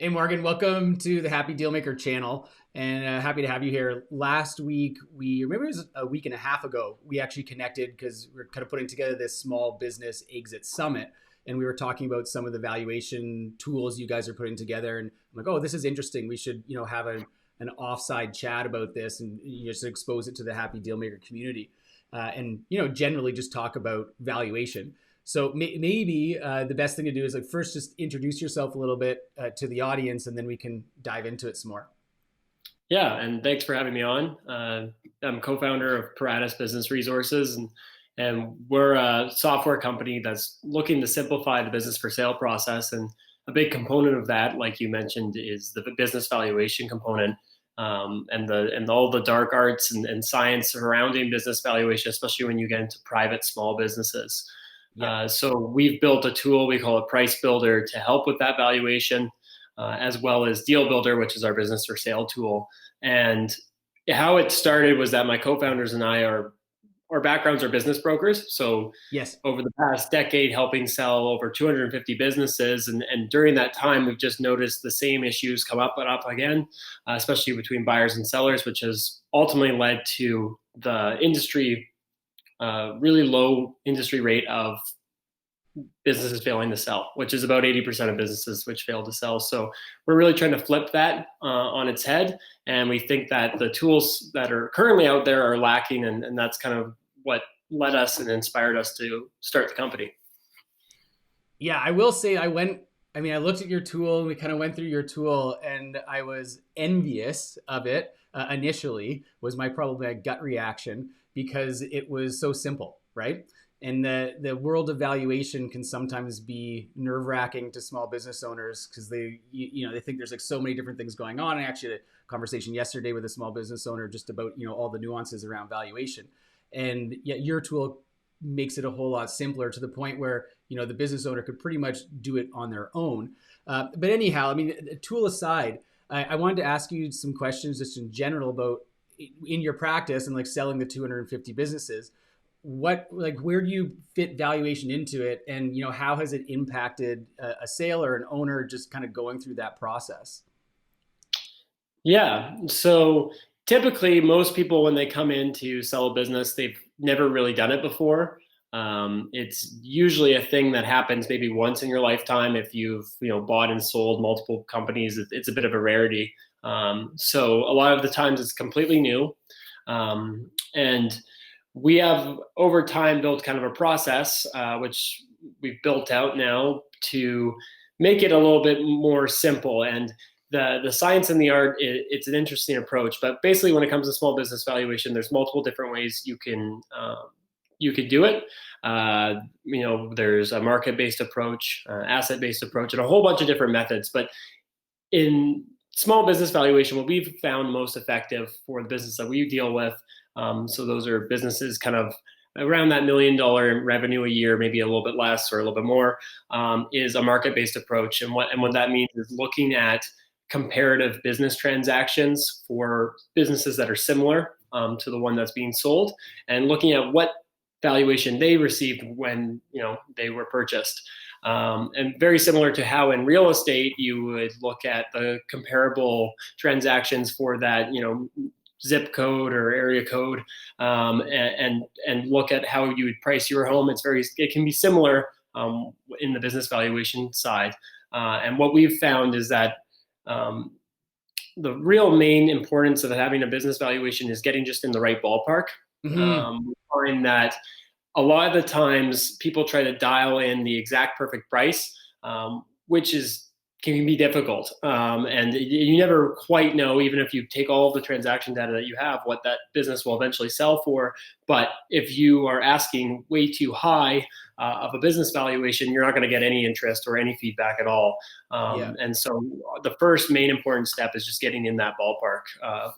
Hey Morgan, welcome to the Happy Dealmaker channel, and happy to have you here. Last week, maybe it was a week and a half ago, we actually connected because we're kind of putting together this small business exit summit, and we were talking about some of the valuation tools you guys are putting together. And I'm like, oh, this is interesting. We should, have an offside chat about this and just expose it to the Happy Dealmaker community, and generally just talk about valuation. So maybe the best thing to do is like first just introduce yourself a little bit to the audience, and then we can dive into it some more. Yeah, and thanks for having me on. I'm co-founder of Paratus Business Resources, and we're a software company that's looking to simplify the business for sale process. And a big component of that, like you mentioned, is the business valuation component, and all the dark arts and science surrounding business valuation, especially when you get into private small businesses. Yeah. So we've built a tool we call a Price Builder to help with that valuation, as well as Deal Builder, which is our business for sale tool. And how it started was that my co-founders and I our backgrounds are business brokers. So Yes. over the past decade, helping sell over 250 businesses. And during that time, we've just noticed the same issues come up and up again, especially between buyers and sellers, which has ultimately led to the industry, really low industry rate of businesses failing to sell, which is about 80% of businesses which fail to sell. So we're really trying to flip that on its head. And we think that the tools that are currently out there are lacking. And that's kind of what led us and inspired us to start the company. Yeah, I will say I looked at your tool and we kind of went through your tool, and I was envious of it initially, was probably my gut reaction, because it was so simple, right? And the world of valuation can sometimes be nerve wracking to small business owners because they think there's like so many different things going on. And actually, had a conversation yesterday with a small business owner just about all the nuances around valuation, and yet your tool makes it a whole lot simpler to the point where the business owner could pretty much do it on their own. But anyhow, I mean, tool aside, I wanted to ask you some questions just in general about in your practice and like selling the 250 businesses. Where do you fit valuation into it, and how has it impacted a sale or an owner just kind of going through that process? Yeah. So typically, most people, when they come in to sell a business, they've never really done it before. It's usually a thing that happens maybe once in your lifetime. If you've bought and sold multiple companies, it's a bit of a rarity. So a lot of the times it's completely new, and we have over time built kind of a process, which we've built out now to make it a little bit more simple. And the science and the art, it's an interesting approach. But basically, when it comes to small business valuation, there's multiple different ways you could do it. There's a market-based approach, asset-based approach, and a whole bunch of different methods. But in small business valuation, what we've found most effective for the business that we deal with, so those are businesses kind of around that $1 million revenue a year, maybe a little bit less or a little bit more, is a market-based approach. And what that means is looking at comparative business transactions for businesses that are similar to the one that's being sold, and looking at what valuation they received when they were purchased. And very similar to how in real estate you would look at the comparable transactions for that zip code or area code, and look at how you would price your home. It can be similar in the business valuation side. And what we've found is that the real main importance of having a business valuation is getting just in the right ballpark. Mm-hmm. We find that a lot of the times people try to dial in the exact perfect price, which can be difficult. And you never quite know, even if you take all of the transaction data that you have, what that business will eventually sell for. But if you are asking way too high of a business valuation, you're not going to get any interest or any feedback at all. Yeah. And so the first main important step is just getting in that ballpark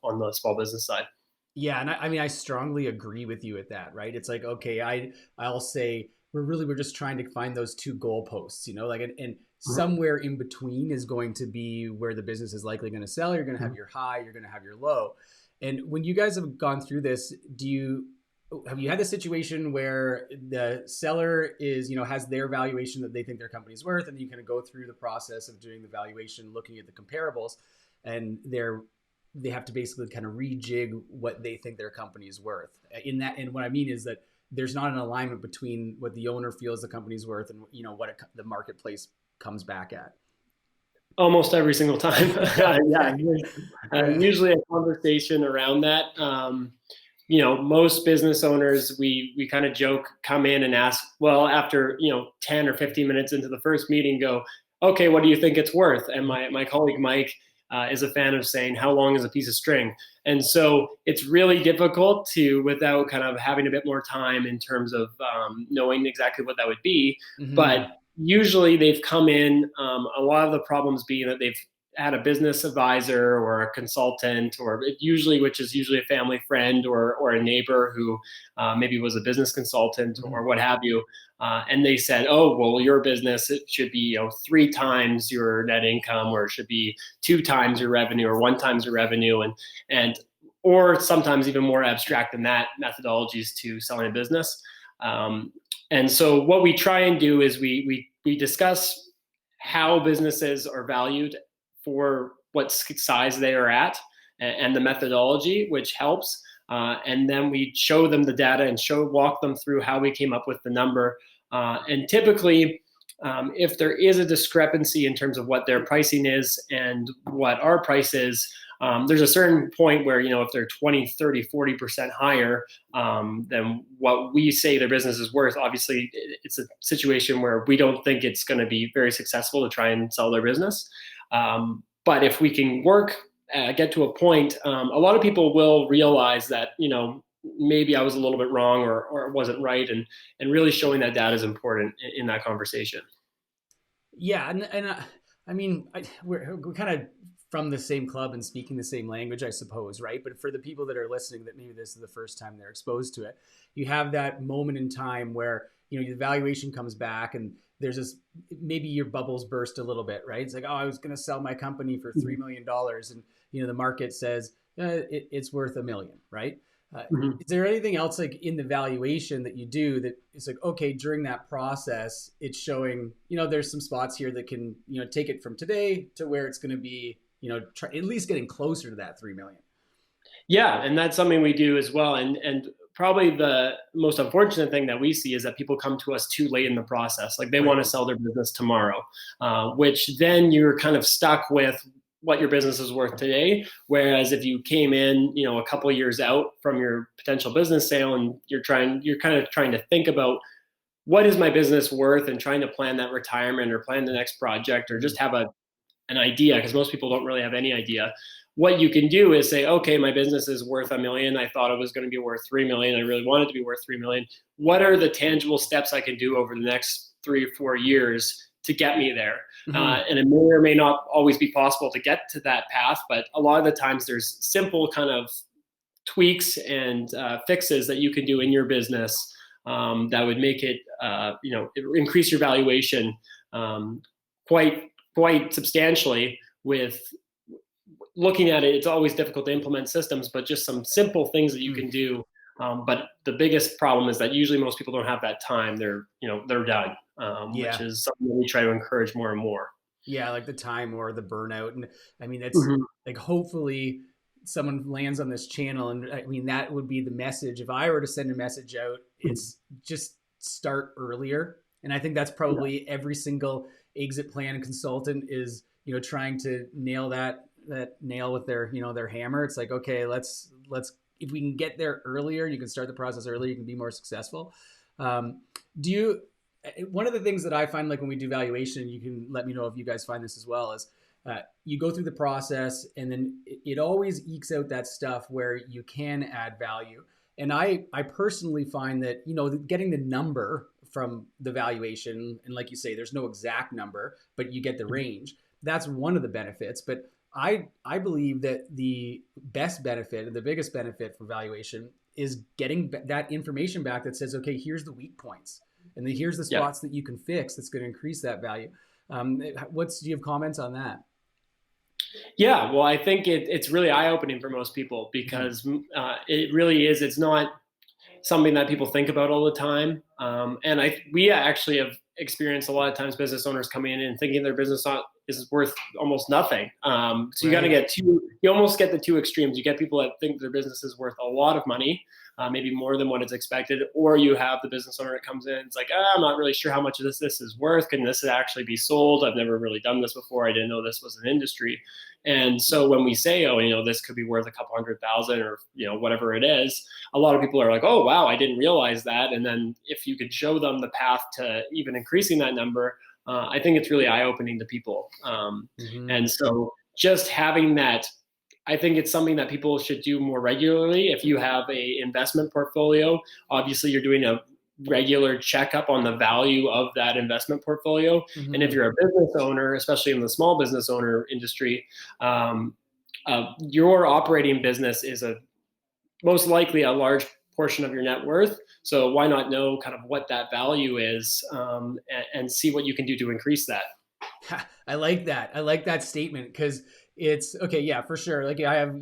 on the small business side. Yeah, and I strongly agree with you at that, right? It's like, okay, I'll say we're just trying to find those two goalposts, like, and somewhere in between is going to be where the business is likely going to sell. You're going to have your high, you're going to have your low. And when you guys have gone through this, do you have you had the situation where the seller is, has their valuation that they think their company's worth, and you kind of go through the process of doing the valuation, looking at the comparables, and they have to basically kind of rejig what they think their company is worth. And what I mean is that there's not an alignment between what the owner feels the company's worth and what the marketplace comes back at. Almost every single time. Yeah, Yeah. usually a conversation around that. Most business owners, we kind of joke, come in and ask, well, after 10 or 15 minutes into the first meeting, go, okay, what do you think it's worth? And my colleague Mike is a fan of saying, how long is a piece of string? And so it's really difficult to, without kind of having a bit more time in terms of knowing exactly what that would be. Mm-hmm. But usually they've come in, a lot of the problems being that they've had a business advisor or a consultant, which is usually a family friend or a neighbor who maybe was a business consultant or what have you. And they said, oh, well, your business, it should be 3 times your net income, or it should be 2 times your revenue, or 1 times your revenue. Or sometimes even more abstract than that, methodologies to selling a business. And so what we try and do is we discuss how businesses are valued for what size they are at, and the methodology, which helps. And then we show them the data and walk them through how we came up with the number. And typically, if there is a discrepancy in terms of what their pricing is and what our price is, there's a certain point where, if they're 20, 30, 40% higher than what we say their business is worth, obviously it's a situation where we don't think it's going to be very successful to try and sell their business. But if we can get to a point, a lot of people will realize that, maybe I was a little bit wrong or it wasn't right. And really showing that data is important in that conversation. Yeah. And I mean, we're kind of from the same club and speaking the same language, I suppose, right? But for the people that are listening, that maybe this is the first time they're exposed to it, you have that moment in time where, the valuation comes back and there's this, maybe your bubbles burst a little bit, right? It's like, oh, I was going to sell my company for $3 million. And, the market says it's worth $1 million, right? Is there anything else like in the valuation that you do that it's like, okay, during that process, it's showing, there's some spots here that can, take it from today to where it's going to be, at least getting closer to that 3 million. Yeah. And that's something we do as well. And probably the most unfortunate thing that we see is that people come to us too late in the process. Like they want to sell their business tomorrow, which then you're kind of stuck with what your business is worth today. Whereas if you came in, a couple of years out from your potential business sale and you're kind of trying to think about what is my business worth and trying to plan that retirement or plan the next project or just have an idea, because most people don't really have any idea. What you can do is say, okay, my business is worth $1 million. I thought it was going to be worth 3 million. I really wanted it to be worth 3 million. What are the tangible steps I can do over the next 3 or 4 years to get me there? And it may or may not always be possible to get to that path, but a lot of the times there's simple kind of tweaks and fixes that you can do in your business that would make it, increase your valuation quite substantially. With looking at it, it's always difficult to implement systems, but just some simple things that you can do. But the biggest problem is that usually most people don't have that time. They're done, which is something that we try to encourage more and more. Yeah, like the time or the burnout. And I mean, that's like, hopefully someone lands on this channel. And I mean, that would be the message. If I were to send a message out, it's just start earlier. And I think that's probably every single exit plan consultant is, trying to nail that nail with their hammer. It's like, okay, let's if we can get there earlier, you can start the process earlier, you can be more successful. One of the things that I find, like when we do valuation, you can let me know if you guys find this as well, is you go through the process and then it always ekes out that stuff where you can add value. And I personally find that, getting the number from the valuation, and like you say, there's no exact number, but you get the range. That's one of the benefits. But I believe that the best benefit and the biggest benefit for valuation is getting that information back that says, okay, here's the weak points. And then here's the spots that you can fix that's going to increase that value. Do you have comments on that? Yeah, well, I think it's really eye-opening for most people because it really is. It's not, something that people think about all the time. And we actually have experienced a lot of times business owners coming in and thinking their business is worth almost nothing. So you got to you almost get the two extremes. You get people that think their business is worth a lot of money, maybe more than what is expected, or you have the business owner that comes in and it's like, I'm not really sure how much of this is worth. Can this actually be sold? I've never really done this before. I didn't know this was an industry. And so when we say, this could be worth a couple $100,000 or, whatever it is, a lot of people are like, oh, wow, I didn't realize that. And then if you could show them the path to even increasing that number, I think it's really eye-opening to people. And so just having that, I think it's something that people should do more regularly. If you have a investment portfolio, obviously you're doing a regular checkup on the value of that investment portfolio. And if you're a business owner, especially in the small business owner industry, your operating business is most likely a large portion of your net worth. So why not know kind of what that value is, and see what you can do to increase that. I like that. I like that statement, because it's okay. Yeah, for sure. Like I have,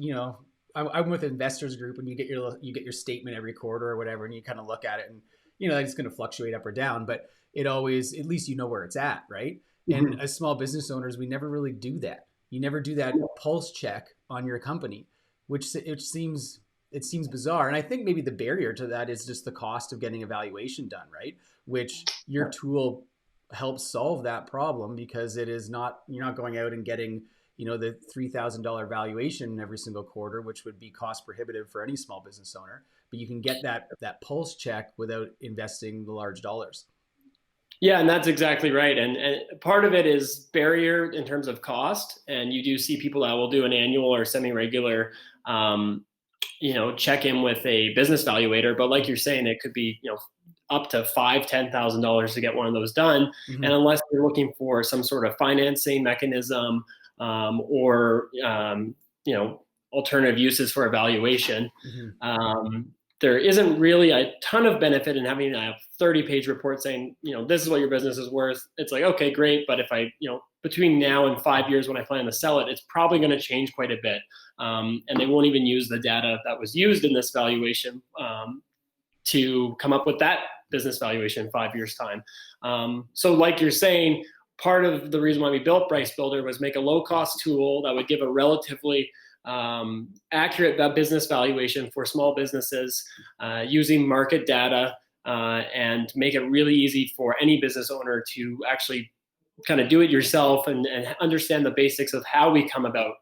I'm with Investors Group, and you get your statement every quarter or whatever, and you kind of look at it, and it's going to fluctuate up or down, but it always, at least where it's at, right? And as small business owners, we never really do that. You never do that pulse check on your company, which seems bizarre. And I think maybe the barrier to that is just the cost of getting a valuation done, right? Which your tool helps solve that problem, because you're not going out and getting, the $3,000 valuation every single quarter, which would be cost prohibitive for any small business owner. But you can get that pulse check without investing the large dollars. Yeah, and that's exactly right. And part of it is barrier in terms of cost. And you do see people that will do an annual or semi-regular, check in with a business valuator. But like you're saying, it could be, up to $5,000-$10,000 to get one of those done. And unless you're looking for some sort of financing mechanism, or alternative uses for evaluation, there isn't really a ton of benefit in having a 30-page report saying, this is what your business is worth. It's like, okay, great. But if I, between now and 5 years when I plan to sell it, it's probably going to change quite a bit. And they won't even use the data that was used in this valuation to come up with that business valuation in 5 years' time. So like you're saying, part of the reason why we built Price Builder was make a low-cost tool that would give a relatively accurate business valuation for small businesses, using market data, and make it really easy for any business owner to actually kind of do it yourself and understand the basics of how we come about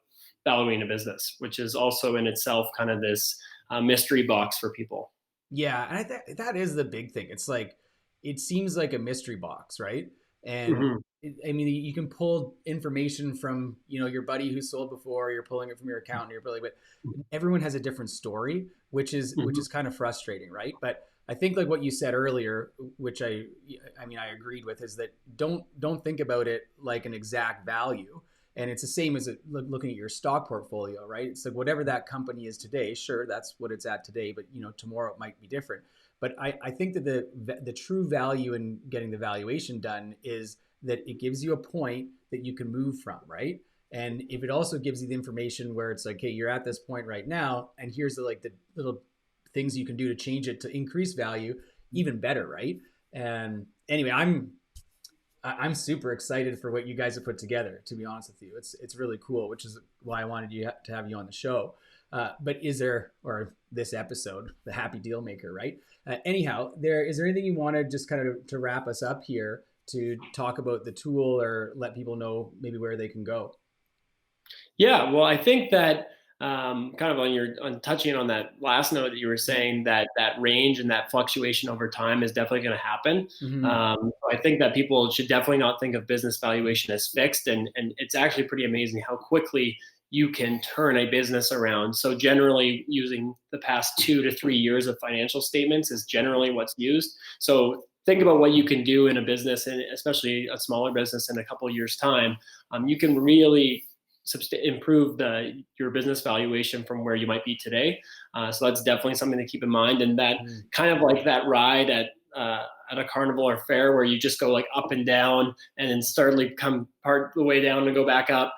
valuing a business, which is also in itself kind of this mystery box for people. Yeah, and that is the big thing. It's like, it seems like a mystery box, right? And you can pull information from, your buddy who sold before, you're pulling it from your accountant, but everyone has a different story, which is kind of frustrating, right? But I think like what you said earlier, which I agreed with, is that don't think about it like an exact value. And it's the same as looking at your stock portfolio, right? It's like whatever that company is today, sure, that's what it's at today, but tomorrow it might be different. But I think that the true value in getting the valuation done is that it gives you a point that you can move from, right? And if it also gives you the information where it's like, hey, you're at this point right now, and here's the little things you can do to change it to increase value, even better, right? And anyway, I'm super excited for what you guys have put together, to be honest with you. It's really cool, which is why I wanted to have you on the show. But this episode, the happy deal maker, right? Anyhow, is there anything you want to just kind of to wrap us up here to talk about the tool, or let people know maybe where they can go? Yeah, well, I think that kind of on touching on that last note that you were saying, that range and that fluctuation over time is definitely going to happen. I think that people should definitely not think of business valuation as fixed, and it's actually pretty amazing how quickly you can turn a business around. So generally, using the past 2 to 3 years of financial statements is generally what's used. So think about what you can do in a business, and especially a smaller business, in a couple of years' time. You can really improve your business valuation from where you might be today. So that's definitely something to keep in mind. And that kind of like that ride at a carnival or fair where you just go like up and down and then suddenly come part the way down and go back up.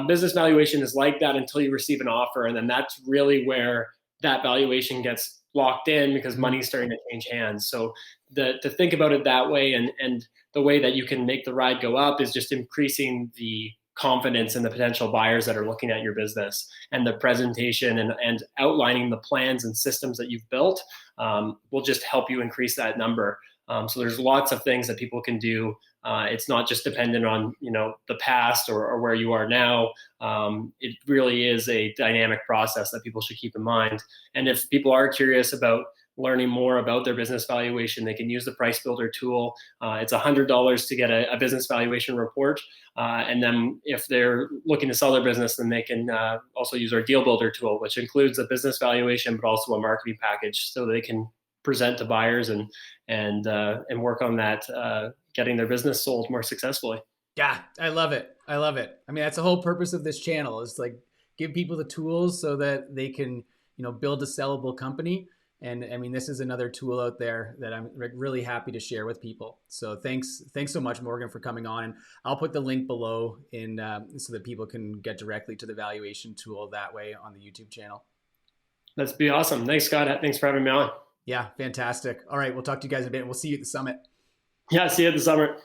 Business valuation is like that until you receive an offer. And then that's really where that valuation gets locked in because Mhm. money's starting to change hands. So to think about it that way, and the way that you can make the ride go up is just increasing the confidence in the potential buyers that are looking at your business, and the presentation and outlining the plans and systems that you've built will just help you increase that number. So there's lots of things that people can do. It's not just dependent on the past or where you are now. It really is a dynamic process that people should keep in mind. And if people are curious about learning more about their business valuation, they can use the Price Builder tool. It's $100 to get a business valuation report. And then if they're looking to sell their business, then they can also use our Deal Builder tool, which includes a business valuation, but also a marketing package, so they can present to buyers and work on that, getting their business sold more successfully. Yeah, I love it. I love it. I mean, that's the whole purpose of this channel is like give people the tools so that they can, build a sellable company. And I mean, this is another tool out there that I'm really happy to share with people. So thanks so much, Morgan, for coming on. And I'll put the link below in so that people can get directly to the valuation tool that way on the YouTube channel. That's be awesome. Thanks, Scott. Thanks for having me on. Yeah, fantastic. All right, we'll talk to you guys in a bit. We'll see you at the summit. Yeah, see you at the summer.